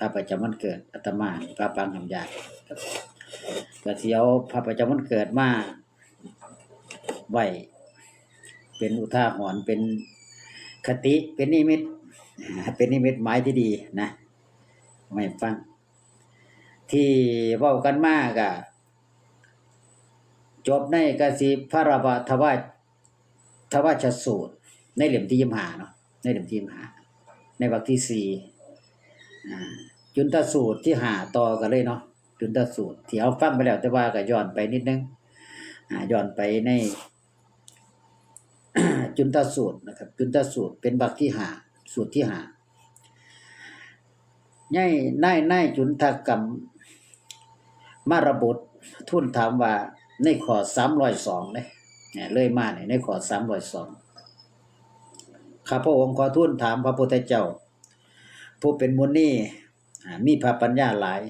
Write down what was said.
พระประจำวันเกิดอาตมาพระปางคำญาติก็สิเอาพระประจำวันเกิดมาไว้เป็นอุทาหรณ์เป็นคติเป็นนิมิตหมายที่ดีนะไม่ฟังที่เว้ากันมาก็จบในกสิพระบาทวชสูตรในเล่มที่25เนาะในเล่มที่25ในวรรคที่4จุนตสูตรที่5ต่อกันเลยเนาะจุนตสูตรที่เอาฟังไปแล้วแต่ว่าก็ย้อนไปนิดนึงย้อนไปใน จุนตสูตรนะครับจุนตสูตรเป็นวรรคที่5สูตรที่5ในจุนทกรรมมารบุตรทูลถามว่าในข้อ302เนี่ยเลยมาในข้อ302ข้าพระองค์ขอทูลถามพระพุทธเจ้าผู้เป็นมุนีมีพระปัญญาหลาย